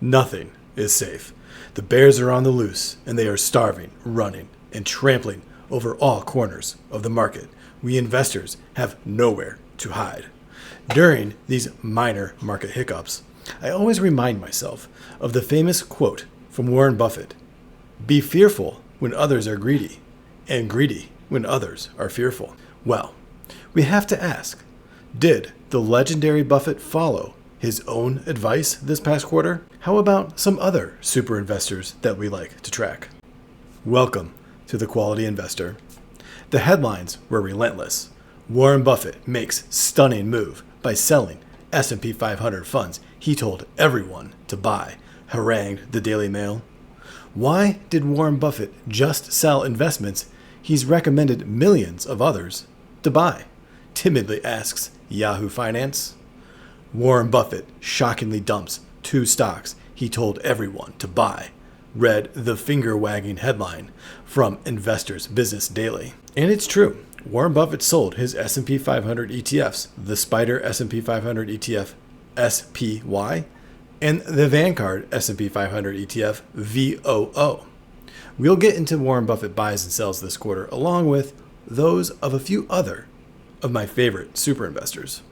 Nothing is safe. The bears are on the loose, and they are starving, running, and trampling over all corners of the market. We investors have nowhere to hide. During these minor market hiccups, I always remind myself of the famous quote from Warren Buffett: "Be fearful when others are greedy, and greedy when others are fearful." Well, we have to ask, did the legendary Buffett follow his own advice this past quarter? How about some other super investors that we like to track? Welcome to The Quality Investor. The headlines were relentless. Warren Buffett makes stunning move by selling S&P 500 funds he told everyone to buy, harangued the Daily Mail. Why did Warren Buffett just sell investments he's recommended millions of others to buy? Timidly asks Yahoo Finance. Warren Buffett shockingly dumps 2 stocks he told everyone to buy, read the finger-wagging headline from Investors Business Daily. And it's true. Warren Buffett sold his S&P 500 ETFs, the Spider S&P 500 ETF SPY, and the Vanguard S&P 500 ETF VOO. We'll get into Warren Buffett buys and sells this quarter, along with those of a few other of my favorite super investors.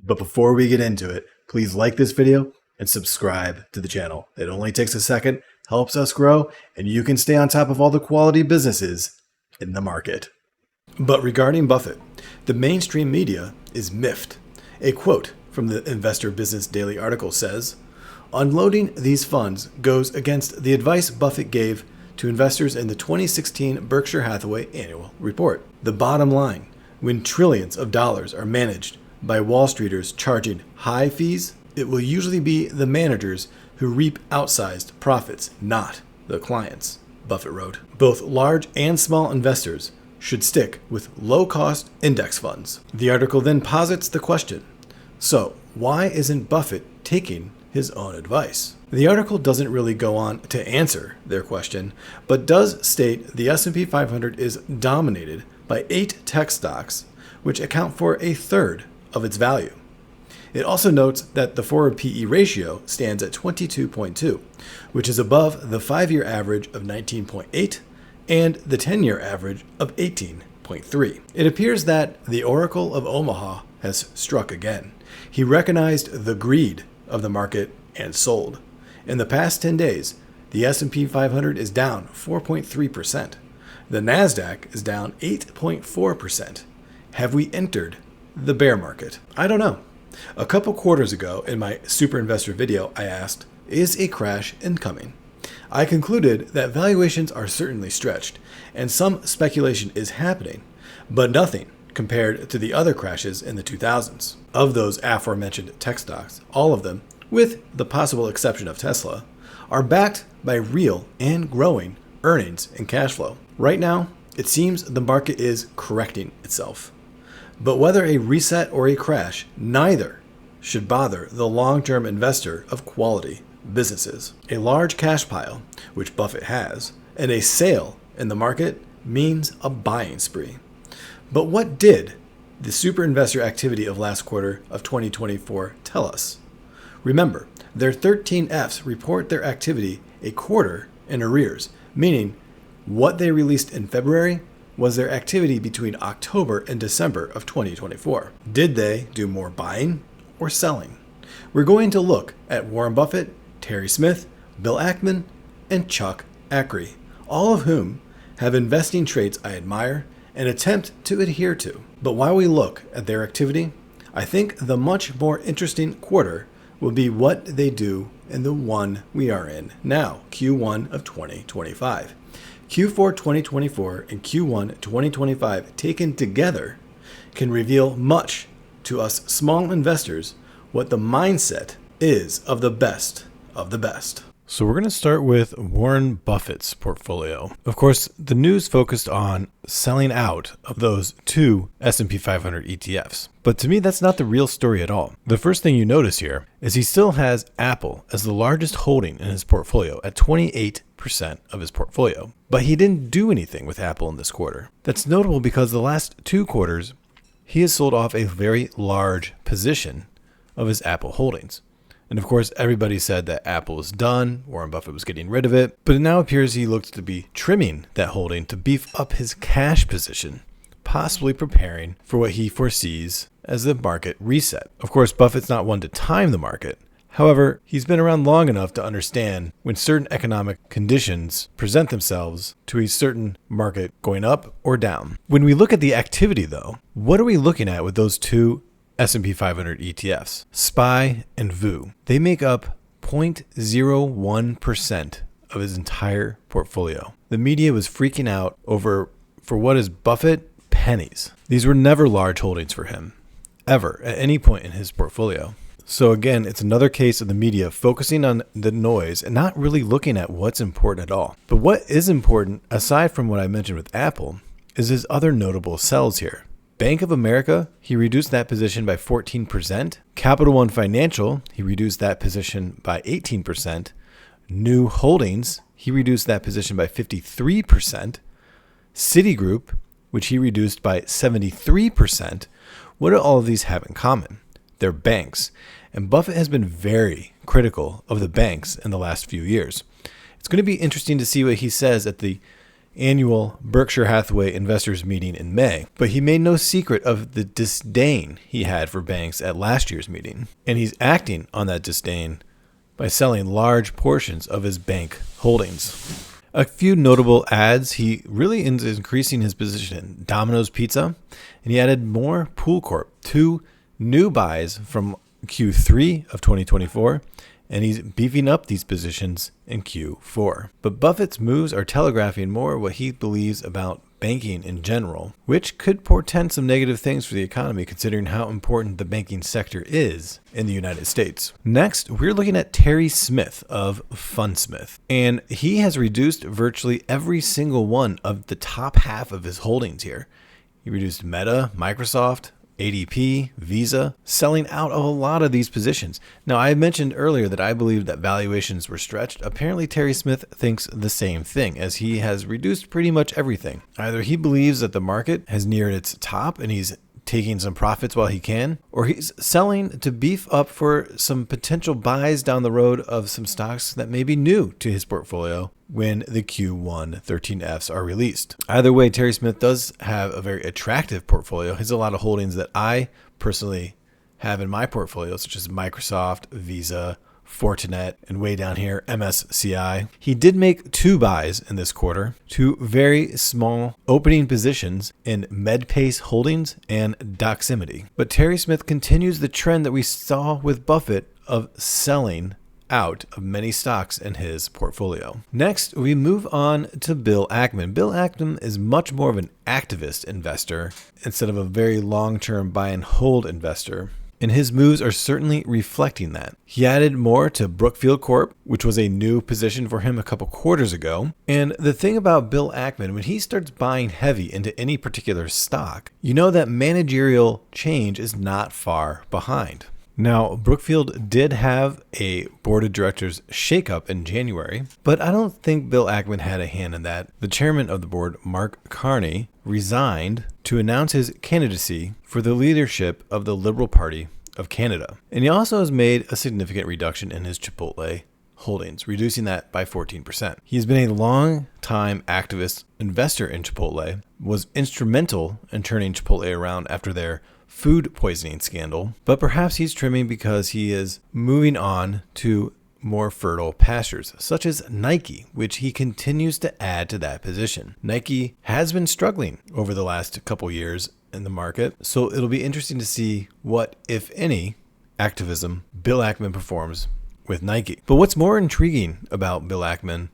But before we get into it, please like this video and subscribe to the channel. It only takes a second, helps us grow, and you can stay on top of all the quality businesses in the market. But regarding Buffett, the mainstream media is miffed. A quote from the Investor Business Daily article says, "Unloading these funds goes against the advice Buffett gave to investors in the 2016 Berkshire Hathaway annual report. The bottom line, when trillions of dollars are managed by Wall Streeters charging high fees, it will usually be the managers who reap outsized profits, not the clients," Buffett wrote. Both large and small investors should stick with low-cost index funds. The article then posits the question, so why isn't Buffett taking his own advice? The article doesn't really go on to answer their question, but does state the S&P 500 is dominated by 8 tech stocks, which account for a third of its value. It also notes that the forward PE ratio stands at 22.2, which is above the 5-year average of 19.8 and the 10-year average of 18.3. It appears that the Oracle of Omaha has struck again. He recognized the greed of the market and sold. In the past 10 days, the S&P 500 is down 4.3%. The NASDAQ is down 8.4%. Have we entered the bear market? I don't know. A couple quarters ago in my Super Investor video, I asked, is a crash incoming? I concluded that valuations are certainly stretched and some speculation is happening, but nothing compared to the other crashes in the 2000s. Of those aforementioned tech stocks, all of them, with the possible exception of Tesla, are backed by real and growing earnings and cash flow. Right now, it seems the market is correcting itself. But whether a reset or a crash, neither should bother the long-term investor of quality businesses. A large cash pile, which Buffett has, and a sale in the market means a buying spree. But what did the super investor activity of last quarter of 2024 tell us? Remember, their 13 Fs report their activity a quarter in arrears, meaning what they released in February was their activity between October and December of 2024. Did they do more buying or selling? We're going to look at Warren Buffett, Terry Smith, Bill Ackman, and Chuck Ackrey, all of whom have investing traits I admire and attempt to adhere to. But while we look at their activity, I think the much more interesting quarter will be what they do in the one we are in now, Q1 of 2025. Q4 2024 and Q1 2025 taken together can reveal much to us small investors what the mindset is of the best of the best. So we're going to start with Warren Buffett's portfolio. Of course, the news focused on selling out of those 2 S&P 500 ETFs. But to me, that's not the real story at all. The first thing you notice here is he still has Apple as the largest holding in his portfolio at 28% of his portfolio. But he didn't do anything with Apple in this quarter. That's notable because the last 2 quarters, he has sold off a very large position of his Apple holdings. And of course, everybody said that Apple was done, Warren Buffett was getting rid of it, but it now appears he looks to be trimming that holding to beef up his cash position, possibly preparing for what he foresees as the market reset. Of course, Buffett's not one to time the market. However, he's been around long enough to understand when certain economic conditions present themselves to a certain market going up or down. When we look at the activity, though, what are we looking at with those two S&P 500 ETFs? SPY and VOO. They make up 0.01% of his entire portfolio. The media was freaking out over, for what is Buffett, pennies. These were never large holdings for him, ever, at any point in his portfolio. So again, it's another case of the media focusing on the noise and not really looking at what's important at all. But what is important, aside from what I mentioned with Apple, is his other notable sells here. Bank of America, he reduced that position by 14%. Capital One Financial, he reduced that position by 18%. New Holdings, he reduced that position by 53%. Citigroup, which he reduced by 73%. What do all of these have in common? They're banks. And Buffett has been very critical of the banks in the last few years. It's going to be interesting to see what he says at the annual Berkshire Hathaway investors meeting in May. But he made no secret of the disdain he had for banks at last year's meeting. And he's acting on that disdain by selling large portions of his bank holdings. A few notable adds, he really is increasing his position in Domino's Pizza, and he added more Pool Corp, 2 new buys from Q3 of 2024, and he's beefing up these positions in Q4. But Buffett's moves are telegraphing more what he believes about banking in general, which could portend some negative things for the economy considering how important the banking sector is in the United States. Next, we're looking at Terry Smith of Fundsmith, and he has reduced virtually every single one of the top half of his holdings here. He reduced Meta, Microsoft, ADP, Visa, selling out of a lot of these positions. Now, I mentioned earlier that I believe that valuations were stretched. Apparently, Terry Smith thinks the same thing, as he has reduced pretty much everything. Either he believes that the market has neared its top and he's taking some profits while he can, or he's selling to beef up for some potential buys down the road of some stocks that may be new to his portfolio when the Q1 13Fs are released. Either way, Terry Smith does have a very attractive portfolio. He has a lot of holdings that I personally have in my portfolio, such as Microsoft, Visa, Fortinet, and way down here, MSCI. He did make 2 buys in this quarter, 2 very small opening positions in MedPace Holdings and Doximity. But Terry Smith continues the trend that we saw with Buffett of selling out of many stocks in his portfolio. Next, we move on to Bill Ackman. Bill Ackman is much more of an activist investor instead of a very long-term buy and hold investor. And his moves are certainly reflecting that. He added more to Brookfield Corp, which was a new position for him a couple quarters ago. And the thing about Bill Ackman, when he starts buying heavy into any particular stock, you know that managerial change is not far behind. Now, Brookfield did have a board of directors shakeup in January, but I don't think Bill Ackman had a hand in that. The chairman of the board, Mark Carney, resigned to announce his candidacy for the leadership of the Liberal Party of Canada. And he also has made a significant reduction in his Chipotle holdings, reducing that by 14%. He's been a long-time activist investor in Chipotle, was instrumental in turning Chipotle around after their food poisoning scandal, but perhaps he's trimming because he is moving on to more fertile pastures, such as Nike, which he continues to add to that position. Nike has been struggling over the last couple years in the market, so it'll be interesting to see what, if any, activism Bill Ackman performs with Nike. But what's more intriguing about Bill Ackman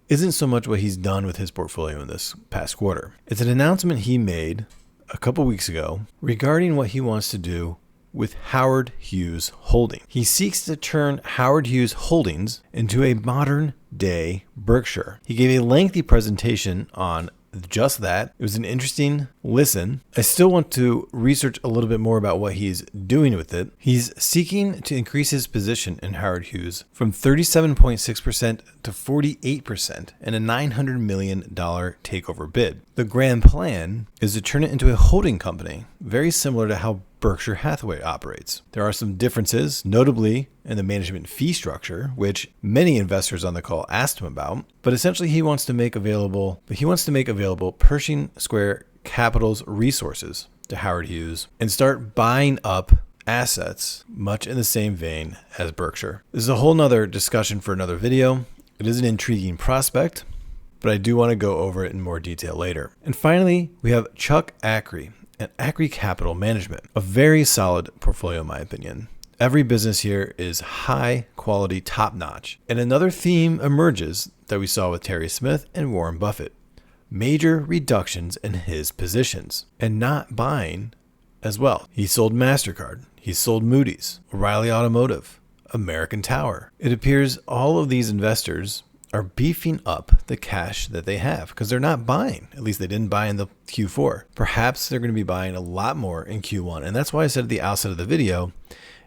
isn't so much what he's done with his portfolio in this past quarter. It's an announcement he made a couple weeks ago regarding what he wants to do with Howard Hughes Holdings. He seeks to turn Howard Hughes Holdings into a modern day Berkshire. He gave a lengthy presentation on just that. It was an interesting listen. I still want to research a little bit more about what he's doing with it. He's seeking to increase his position in Howard Hughes from 37.6% to 48% in a $900 million takeover bid. The grand plan is to turn it into a holding company, very similar to how Berkshire Hathaway operates. There are some differences, notably in the management fee structure, which many investors on the call asked him about. But essentially, he wants to make available Pershing Square Capital's resources to Howard Hughes and start buying up assets, much in the same vein as Berkshire. This is a whole nother discussion for another video. It is an intriguing prospect, but I do want to go over it in more detail later. And finally, we have Chuck Ackrey at Ackrey Capital Management, a very solid portfolio in my opinion. Every business here is high quality, top notch. And another theme emerges that we saw with Terry Smith and Warren Buffett. Major reductions in his positions and not buying as well. He sold MasterCard. He sold Moody's, O'Reilly Automotive, American Tower. It appears all of these investors are beefing up the cash that they have because they're not buying. At least they didn't buy in the Q4. Perhaps they're going to be buying a lot more in Q1. And that's why I said at the outset of the video,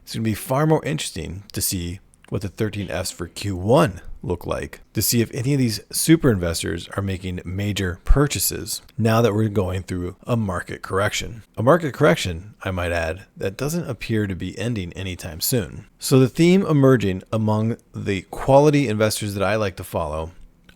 it's going to be far more interesting to see what the 13Fs for Q1 look like, to see if any of these super investors are making major purchases now that we're going through a market correction. A market correction, I might add, that doesn't appear to be ending anytime soon. So the theme emerging among the quality investors that I like to follow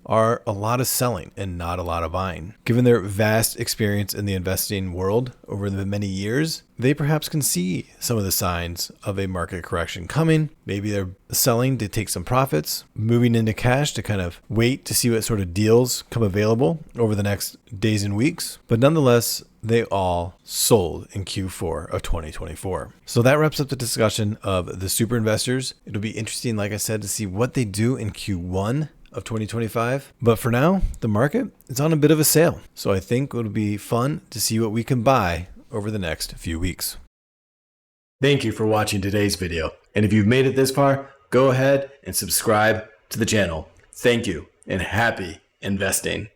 are a lot of selling and not a lot of buying. Given their vast experience in the investing world over the many years, they perhaps can see some of the signs of a market correction coming. Maybe they're selling to take some profits, moving into cash to kind of wait to see what sort of deals come available over the next days and weeks. But nonetheless, they all sold in Q4 of 2024. So that wraps up the discussion of the super investors. It'll be interesting, like I said, to see what they do in Q1 of 2025. But for now, the market is on a bit of a sale. So I think it'll be fun to see what we can buy over the next few weeks. Thank you for watching today's video. And if you've made it this far, go ahead and subscribe to the channel. Thank you and happy investing.